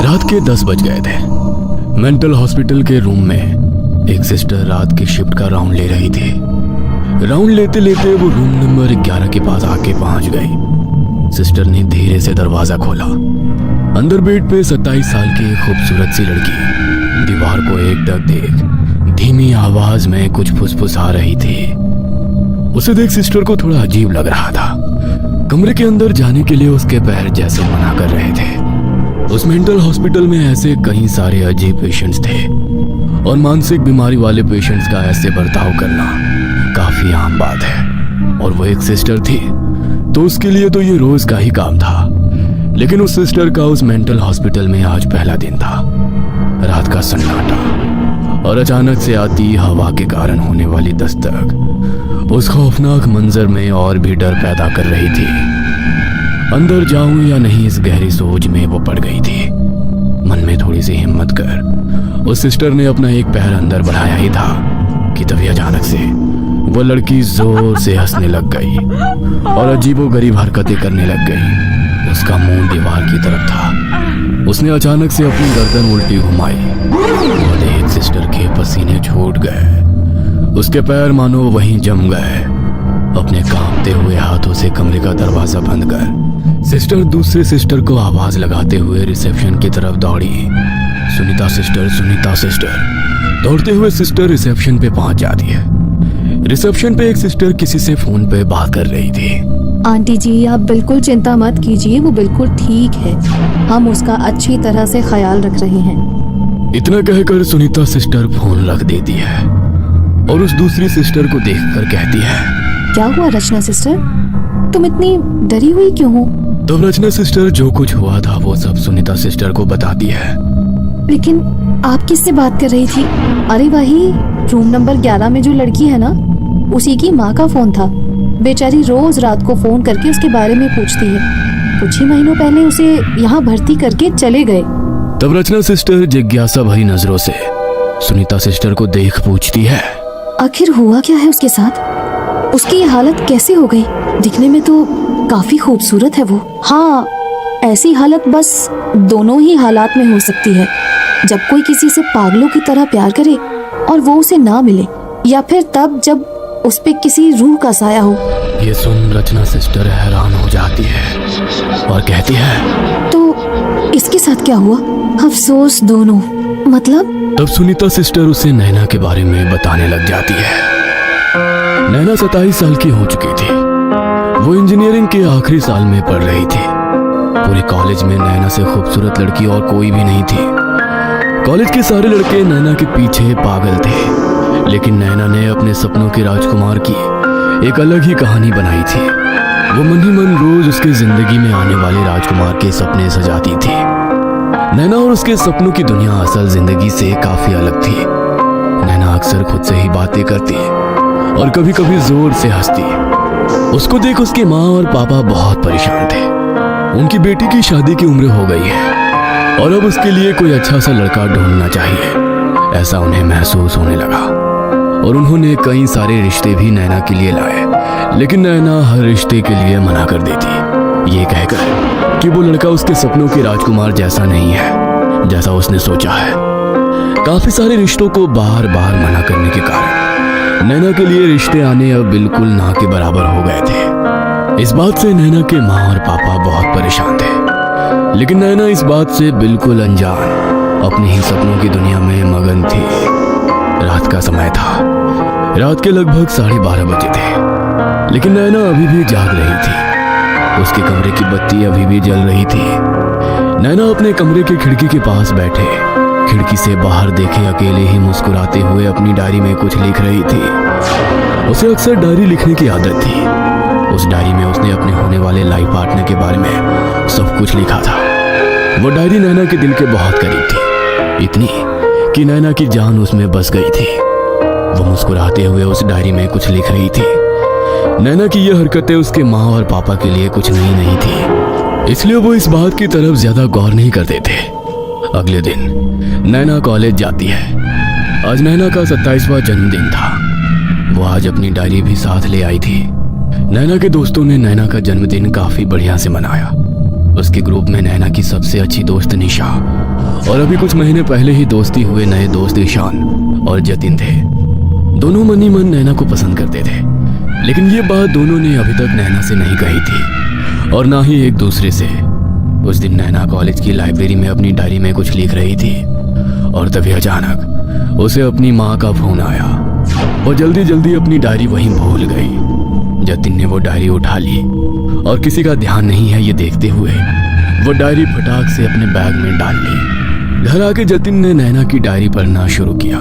रात के 10 बज गए थे। मेंटल हॉस्पिटल के रूम में एक सिस्टर रात की शिफ्ट का राउंड ले रही थी। राउंड लेते लेते वो रूम नंबर 11 के पास आके पहुंच गई। सिस्टर ने धीरे से दरवाजा खोला। अंदर बेड पे 27 साल की एक खूबसूरत सी लड़की दीवार को एकटक देख धीमी आवाज में कुछ फुसफुसा रही थी। उसे देख सिस्टर को थोड़ा अजीब लग रहा था। कमरे के अंदर जाने के लिए उसके पैर जैसे मना कर रहे थे। उस मेंटल हॉस्पिटल में ऐसे कई सारे अजीब पेशेंट्स थे और मानसिक बीमारी वाले पेशेंट्स का ऐसे बर्ताव करना काफी आम बात है। और वो एक सिस्टर थी तो उसके लिए तो ये रोज का ही काम था। लेकिन उस सिस्टर का उस मेंटल हॉस्पिटल में आज पहला दिन था। रात का सन्नाटा और अचानक से आती हवा के कारण होने वाली दस्तक उस खौफनाक मंजर में और भी डर पैदा कर रही थी। अंदर जाऊं या नहीं इस गहरी सोच में वो पड़ गई थी। मन में थोड़ी सी हिम्मत कर उस सिस्टर ने अपना एक पैर अंदर बढ़ाया ही था कि तभी अचानक से वो लड़की जोर से हंसने लग गई और अजीबोगरीब हरकतें करने लग गई। उसका मुंह दीवार की तरफ था। उसने अचानक से अपनी गर्दन उल्टी घुमाई और देख सिस्टर के पसीने छूट गए। उसके पैर मानो वहीं जम गए। अपने कांपते हुए हाथों से कमरे का दरवाजा बंद कर सिस्टर दूसरे सिस्टर को आवाज लगाते हुए रिसेप्शन की तरफ दौड़ी। Sunita sister, Sunita sister. दौड़ते हुए सिस्टर रिसेप्शन पे पहुंच जाती है। रिसेप्शन पे एक सिस्टर किसी से फोन पे बात कर रही थी। आंटी जी, आप बिल्कुल चिंता मत कीजिए, वो बिल्कुल ठीक है। हम उसका अच्छी तरह से ख्याल रख रहे हैं। इतना कहकर सुनीता सिस्टर फोन रख देती है और उस दूसरी सिस्टर को देखकर कहती है, क्या हुआ रचना सिस्टर, तुम इतनी डरी हुई क्यों हो? तो रचना सिस्टर जो कुछ हुआ था वो सब सुनीता सिस्टर को बताती है। लेकिन आप किससे बात कर रही थी? अरे वही रूम नंबर 11 में जो लड़की है ना, उसी की माँ का फोन था। बेचारी रोज रात को फोन करके उसके बारे में पूछती है। कुछ ही महीनों पहले उसे यहाँ भर्ती करके चले गए। तब रचना सिस्टर जिज्ञासा भरी नजरों से सुनीता सिस्टर को देख पूछती है, आखिर हुआ क्या है उसके साथ? उसकी ये हालत कैसे हो गई? दिखने में तो काफी खूबसूरत है वो। हाँ, ऐसी हालत बस दोनों ही हालात में हो सकती है, जब कोई किसी से पागलों की तरह प्यार करे और वो उसे ना मिले, या फिर तब जब उस पे किसी रूह का साया हो। ये सुन रचना सिस्टर हैरान हो जाती है और कहती है, तो इसके साथ क्या हुआ? अफसोस दोनों। मतलब? तब सुनीता सिस्टर उसे नैना के बारे में बताने लग जाती है। नैना 27 साल की हो चुकी थी। वो इंजीनियरिंग के आखिरी साल में पढ़ रही थी। पूरे कॉलेज में नैना से खूबसूरत लड़की और कोई भी नहीं थी। कॉलेज के सारे लड़के नैना के पीछे पागल थे, लेकिन नैना ने अपने सपनों के राजकुमार की एक अलग ही कहानी बनाई थी। वो मन ही मन रोज उसके जिंदगी में आने वाले राजकुमार के सपने सजाती थी। नैना और उसके सपनों की दुनिया असल जिंदगी से काफी अलग थी। नैना अक्सर खुद से ही बातें करती और कभी कभी जोर से हंसती। उसको देख उसकी माँ और पापा बहुत परेशान थे। उनकी बेटी की शादी की उम्र हो गई है और अब उसके लिए कोई अच्छा सा लड़का ढूंढना चाहिए, ऐसा उन्हें महसूस होने लगा। और उन्होंने कई सारे रिश्ते भी नैना के लिए लाए, लेकिन नैना हर रिश्ते के लिए मना कर देती, ये कहकर कि वो लड़का उसके सपनों के राजकुमार जैसा नहीं है जैसा उसने सोचा है। काफी सारे रिश्तों को बार बार मना करने के कारण नैना के लिए रिश्ते आने अब बिल्कुल ना के बराबर हो गए थे। इस बात से नैना के माँ और पापा बहुत परेशान थे, लेकिन नैना इस बात से बिल्कुल अनजान अपने ही सपनों की दुनिया में मगन थी। रात का समय था। रात के लगभग 12:30 बजे थे, लेकिन नैना अभी भी जाग रही थी। उसके कमरे की बत्ती अभी भी जल रही थी। नैना अपने कमरे के खिड़की के पास बैठे खिड़की से बाहर देखे अकेले ही मुस्कुराते हुए अपनी डायरी में कुछ लिख रही थी। उसे अक्सर डायरी लिखने की आदत थी। उस डायरी में उसने अपने होने वाले लाइफ पार्टनर के बारे में सब कुछ लिखा था। वो डायरी नैना के दिल के बहुत करीब थी, इतनी कि नैना की जान उसमें बस गई थी। वो मुस्कुराते हुए उस डायरी में कुछ लिख रही थी। नैना की ये हरकतें उसके माँ और पापा के लिए कुछ नई नहीं थी, इसलिए वो इस बात की तरफ ज्यादा गौर नहीं करते थे। अगले दिन नैना कॉलेज जाती है। आज नैना का 27वां जन्मदिन था। वो आज अपनी डायरी भी साथ ले आई थी। नैना के दोस्तों ने नैना का जन्मदिन काफी बढ़िया से मनाया। उसके ग्रुप में नैना की सबसे अच्छी दोस्त निशा और अभी कुछ महीने पहले ही दोस्ती हुए नए दोस्त ईशान और जतिन थे। दोनों मन ही मन नैना को पसंद करते थे, लेकिन ये बात दोनों ने अभी तक नैना से नहीं कही थी और ना ही एक दूसरे से। उस दिन नैना कॉलेज की लाइब्रेरी में अपनी डायरी में कुछ लिख रही थी और तभी अचानक उसे अपनी माँ का फोन आया। वो जल्दी जल्दी अपनी डायरी वहीं भूल गई। जतिन ने वो डायरी उठा ली और किसी का ध्यान नहीं है ये देखते हुए वो डायरी फटाक से अपने बैग में डाल ली। घर आके जतिन ने नैना की डायरी पढ़ना शुरू किया।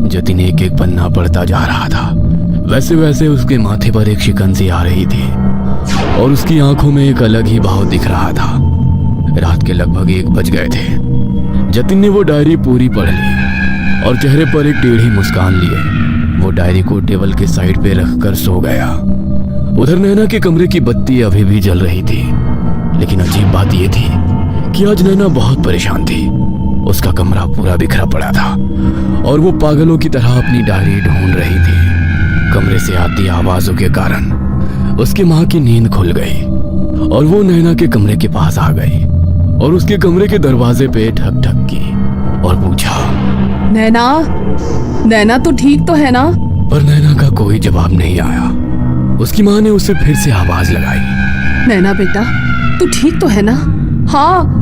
जतिन एक एक पन्ना पढ़ता जा रहा था। वैसे वैसे उसके माथे पर एक शिकन सी आ रही थी और उसकी आंखों में एक अलग ही भाव दिख रहा था। रात के लगभग 1 बज गए थे। जतिन ने वो डायरी पूरी पढ़ ली और चेहरे पर एक टेढ़ी मुस्कान लिए वो डायरी को टेबल के साइड पे रखकर सो गया। उधर नैना के कमरे की बत्ती अभी भी जल रही थी, लेकिन अजीब बात यह थी कि आज नैना बहुत परेशान थी। उसका कमरा पूरा बिखरा पड़ा था और वो पागलों की तरह अपनी डायरी ढूंढ रही थी। कमरे से आती आवाजों के कारण उसकी माँ की नींद खुल गई और वो नैना के कमरे के पास आ गई और उसके कमरे के दरवाजे पे ठक ठक की और पूछा, नैना, नैना तू ठीक तो है ना? पर नैना का कोई जवाब नहीं आया। उसकी माँ ने उसे फिर से आवाज लगाई, नैना बेटा, तू ठीक तो है ना? हाँ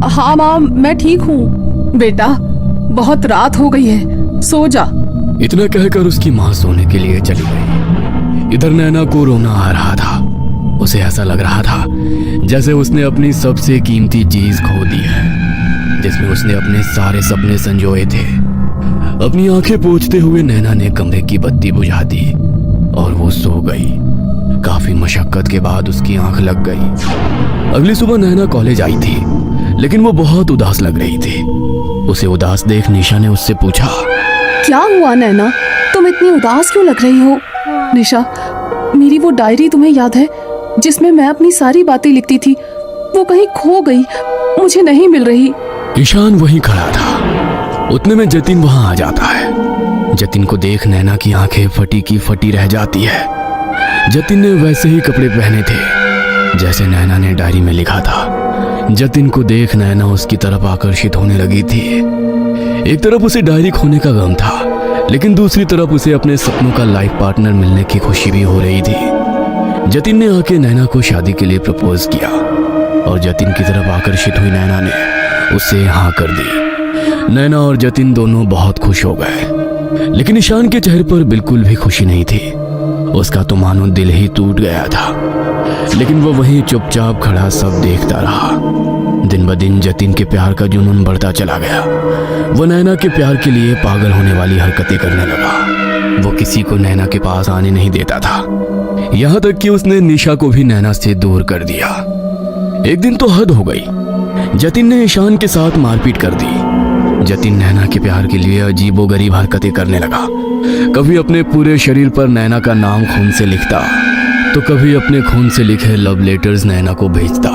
हाँ माँ, मैं ठीक हूँ बेटा, बहुत रात हो गई है, सो जा। इतना कहकर उसकी माँ सोने के लिए चली गई। इधर नैना को रोना आ रहा था। उसे ऐसा लग रहा था जैसे उसने अपनी सबसे कीमती चीज खो दी है, जिसमें उसने अपने सारे सपने संजोए थे। अपनी आंखें पोंछते हुए नैना ने कमरे की बत्ती बुझा दी और वो सो गई। काफी मशक्कत के बाद उसकी आंख लग गई। अगली सुबह नैना कॉलेज आई थी, लेकिन वो बहुत उदास लग रही थी। उसे उदास देख निशा ने उससे पूछा, क्या हुआ नैना, तुम इतनी उदास क्यों लग रही हो? निशा, मेरी वो डायरी तुम्हें याद है जिसमें मैं अपनी सारी बातें लिखती थी? वो कहीं खो गई, मुझे नहीं मिल रही। ईशान वहीं खड़ा था। उतने में जतिन वहां आ जाता है। जतिन को देख नैना की आंखें फटी की फटी रह जाती है। जतिन ने वैसे ही कपड़े पहने थे जैसे नैना ने डायरी में लिखा था। जतिन को देख नैना उसकी तरफ आकर्षित होने लगी थी। एक तरफ उसे डायरी खोने का गम था, लेकिन दूसरी तरफ उसे अपने सपनों का लाइफ पार्टनर मिलने की खुशी भी हो रही थी। जतिन ने आके नैना को शादी के लिए प्रपोज किया और जतिन की तरफ आकर्षित हुई नैना ने उससे हाँ कर दी। नैना और जतिन दोनों बहुत खुश हो गए, लेकिन ईशान के चेहरे पर बिल्कुल भी खुशी नहीं थी। उसका तो मानो दिल ही टूट गया था, लेकिन वो वहीं चुपचाप खड़ा सब देखता रहा। दिन ब दिन जतिन के प्यार का जुनून बढ़ता चला गया। वो नैना के प्यार के लिए पागल होने वाली हरकतें करने लगा। वो किसी को नैना के पास आने नहीं देता था, यहाँ तक कि उसने निशा को भी नैना से दूर कर दिया। एक दिन तो हद हो गई। जतिन ने ईशान के साथ मारपीट कर दी। जतिन नैना के प्यार के लिए अजीबोगरीब हरकतें करने लगा। कभी अपने पूरे शरीर पर नैना का नाम खून से लिखता, तो कभी अपने खून से लिखे लव लेटर्स नैना को भेजता।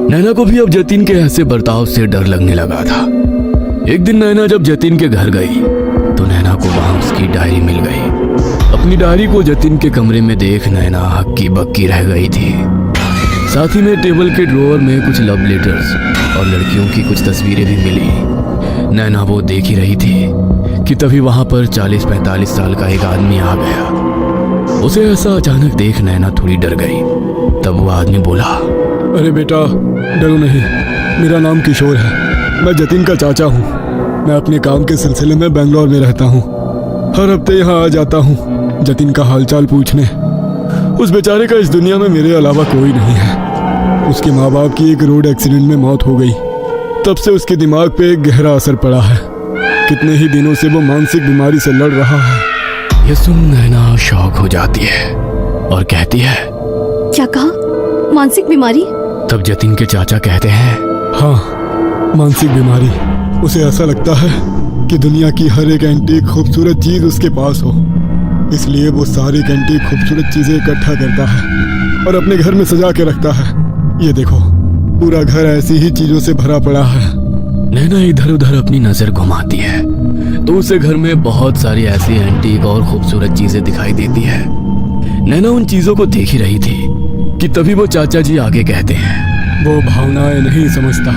नैना को भी अब जतिन के ऐसे बर्ताव से डर लगने लगा था। एक दिन नैना जब जतिन के घर गई तो नैना को वहां उसकी डायरी मिल गई। अपनी डायरी को जतिन के कमरे में देख नैना हक्की बक्की रह गई थी। साथ ही में टेबल के ड्रॉअर में कुछ लव लेटर्स और लड़कियों की कुछ तस्वीरें भी मिली। नैना वो देख ही रही थी कि तभी वहां पर 40-45 साल का एक आदमी आ गया। उसे ऐसा अचानक देख नैना थोड़ी डर गई। तब वो आदमी बोला, अरे बेटा, डरो नहीं, मेरा नाम किशोर है, मैं जतिन का चाचा हूँ। मैं अपने काम के सिलसिले में बेंगलोर में रहता हूँ। हर हफ्ते यहाँ आ जाता हूँ जतिन का हालचाल पूछने। उस बेचारे का इस दुनिया में मेरे अलावा कोई नहीं है। उसके माँ बाप की एक रोड एक्सीडेंट में मौत हो गई। तब से उसके दिमाग पे एक गहरा असर पड़ा है। कितने ही दिनों से वो मानसिक बीमारी से लड़ रहा है। ये सुन नैना शॉक हो जाती है और कहती है, क्या कहा? मानसिक बीमारी? तब जतिन के चाचा कहते हैं, हाँ, मानसिक बीमारी। उसे ऐसा लगता है कि दुनिया की हर एक एंटीक खूबसूरत चीज उसके पास हो, इसलिए वो सारी एंटीक खूबसूरत चीजें इकट्ठा करता है और अपने घर में सजा के रखता है। ये देखो, पूरा घर ऐसी ही चीजों से भरा पड़ा है। नैना इधर उधर अपनी नजर घुमाती है तो उसे घर में बहुत सारी ऐसी एंटीक और खूबसूरत चीजें दिखाई देती है। नैना उन चीजों को देख ही रही थी कि तभी वो चाचा जी आगे कहते हैं, वो भावनाएं नहीं समझता,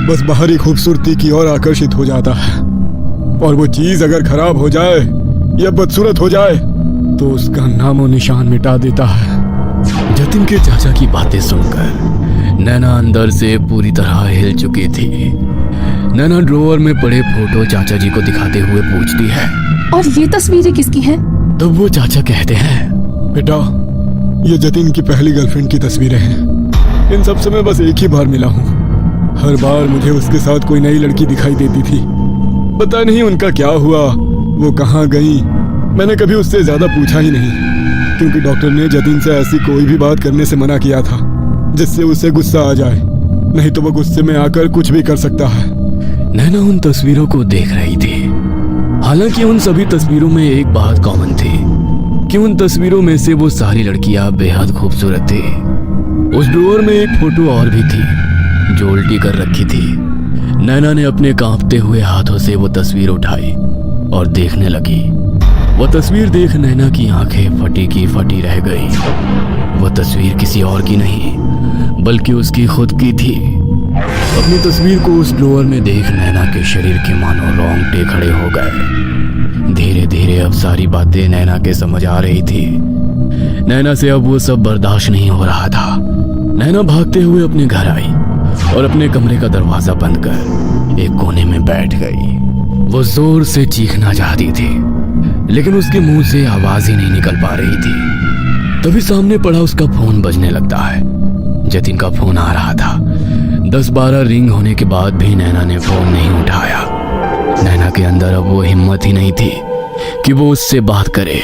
बस बाहरी खूबसूरती की ओर आकर्षित हो जाता है। और वो चीज अगर खराब हो जाए या बदसूरत हो जाए तो उसका नामो निशान मिटा देता है। जतिन के चाचा की बातें सुनकर नैना अंदर से पूरी तरह हिल चुकी थी। नैना ड्रॉवर में पड़े फोटो चाचा जी को दिखाते हुए पूछती है, और ये तस्वीरें किसकी हैं? तब वो चाचा कहते हैं, बेटा, ये जतिन की पहली गर्लफ्रेंड की तस्वीरें हैं। इन सब से मैं बस एक ही बार मिला हूँ। हर बार मुझे उसके साथ कोई नई लड़की दिखाई देती थी। पता नहीं उनका क्या हुआ, वो कहाँ गई। मैंने कभी उससे ज्यादा पूछा ही नहीं, क्योंकि डॉक्टर ने जतिन से ऐसी कोई भी बात करने से मना किया था जिससे उसे गुस्सा आ जाए, नहीं तो वो गुस्से में आकर कुछ भी कर सकता है। नैना उन तस्वीरों को देख रही थी। हालांकि उन सभी तस्वीरों में एक बात कॉमन थी कि उन तस्वीरों में से वो सारी लड़कियां बेहद खूबसूरत थी। उस ड्रॉवर में एक फोटो और भी थी जो उल्टी कर रखी थी। नैना ने अपने कांपते हुए हाथों से वो तस्वीर उठाई और देखने लगी। वो तस्वीर देख नैना की आंखें फटी की फटी रह गई। वो तस्वीर किसी और की नहीं बल्कि उसकी खुद की थी। अपनी तस्वीर को उस ड्रॉवर में देख नैना के शरीर के मानो रोंगटे खड़े हो गए। धीरे धीरे अब सारी बातें नैना के समझ आ रही थी। नैना से अब वो सब बर्दाश्त नहीं हो रहा था। नैना भागते हुए अपने घर आई और अपने कमरे का दरवाजा बंद कर एक कोने में बैठ गई। वो जोर से चीखना चाहती थी लेकिन उसके मुंह से आवाज ही नहीं निकल पा रही थी। तभी सामने पड़ा उसका फोन बजने लगता है। जतिन का फोन आ रहा था। 10-12 रिंग होने के बाद भी नैना ने फोन नहीं उठाया। नैना के अंदर अब वो हिम्मत ही नहीं थी कि वो उससे बात करे।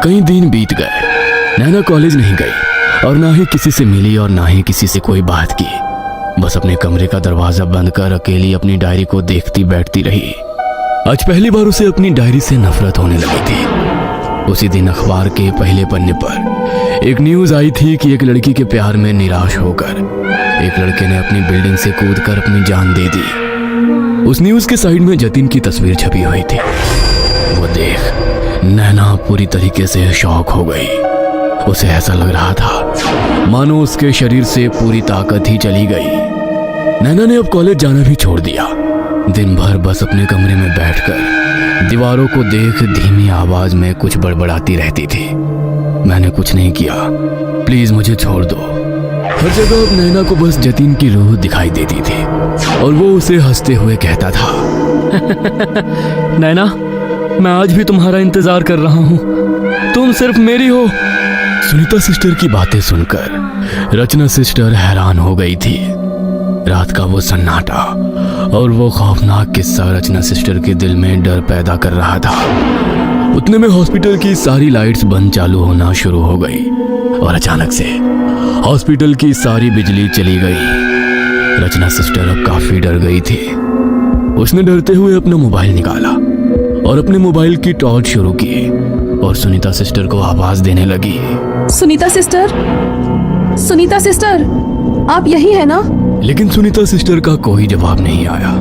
कई दिन बीत गए। नैना कॉलेज नहीं गई और ना ही किसी से मिली और ना ही किसी से कोई बात की। बस अपने कमरे का दरवाजा बंद कर अकेली अपनी डायरी को देखती बैठती रही। आज पहली बार उसे अपनी डायरी से नफरत होने लगी थी। उसी दिन अखबार के पहले पन्ने पर एक न्यूज आई थी कि एक लड़की के प्यार में निराश होकर एक लड़के ने अपनी बिल्डिंग से कूदकर अपनी जान दे दी। उस न्यूज के साइड में जतिन की तस्वीर छपी हुई थी। वो देख नैना पूरी तरीके से शॉक हो गई। उसे ऐसा लग रहा था मानो उसके शरीर से पूरी ताकत ही चली गई। नैना ने अब कॉलेज जाना भी छोड़ दिया। दिन भर बस अपने कमरे में बैठकर दीवारों को देख धीमी आवाज में कुछ बड़बड़ाती रहती थी। मैंने कुछ नहीं किया, प्लीज मुझे छोड़ दो। हर जगह अब नैना को बस जतिन की रूह दिखाई देती थी और वो उसे हंसते हुए कहता था, नैना, मैं आज भी तुम्हारा इंतजार कर रहा हूँ, तुम सिर्फ मेरी हो। सुनीता सिस्टर की बातें सुनकर रचना सिस्टर हैरान हो गई थी। रात का वो सन्नाटा और वो खौफनाक किस्सा रचना सिस्टर के दिल में डर पैदा कर रहा था। उतने में हॉस्पिटल की सारी लाइट्स बंद चालू होना शुरू हो गई और अचानक से हॉस्पिटल की सारी बिजली चली गई। रचना सिस्टर अब काफी डर गई थी। उसने डरते हुए अपना मोबाइल निकाला और अपने मोबाइल की टॉर्च शुरू की और सुनीता सिस्टर को आवाज देने लगी। सुनीता सिस्टर, सुनीता सिस्टर, आप यही है ना? लेकिन सुनीता सिस्टर का कोई जवाब नहीं आया।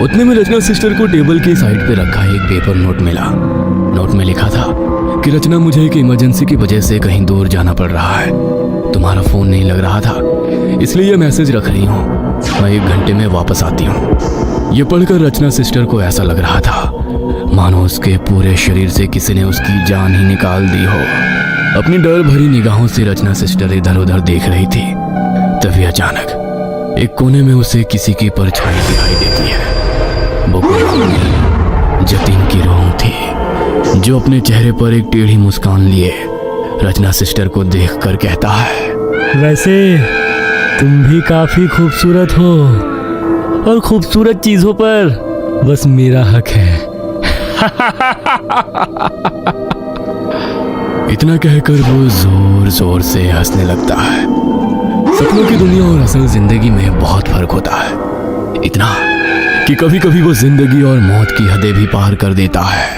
उतने में रचना सिस्टर को टेबल की साइड पे रखा एक पेपर नोट मिला। नोट में लिखा था कि रचना, मुझे एक इमरजेंसी की वजह से कहीं दूर जाना पड़ रहा है। तुम्हारा फोन नहीं लग रहा था, इसलिए ये मैसेज रख रही हूँ। मैं 1 घंटे में वापस आती हूँ। ये पढ़कर रचना सिस्टर को ऐसा लग रहा था मानो उसके पूरे शरीर से किसी ने उसकी जान ही निकाल दी हो। अपनी डर भरी निगाहों से रचना सिस्टर इधर उधर देख रही थी। तभी अचानक एक कोने में उसे किसी की परछाई दिखाई देती है। वो कोई जतिन की रूह थी जो अपने चेहरे पर एक टेढ़ी मुस्कान लिए रचना सिस्टर को देखकर कहता है, वैसे तुम भी काफी खूबसूरत हो और खूबसूरत चीजों पर बस मेरा हक है। इतना कहकर वो जोर जोर से हंसने लगता है। सपनों की दुनिया और असल जिंदगी में बहुत फर्क होता है। इतना कि कभी कभी वो जिंदगी और मौत की हदें भी पार कर देता है।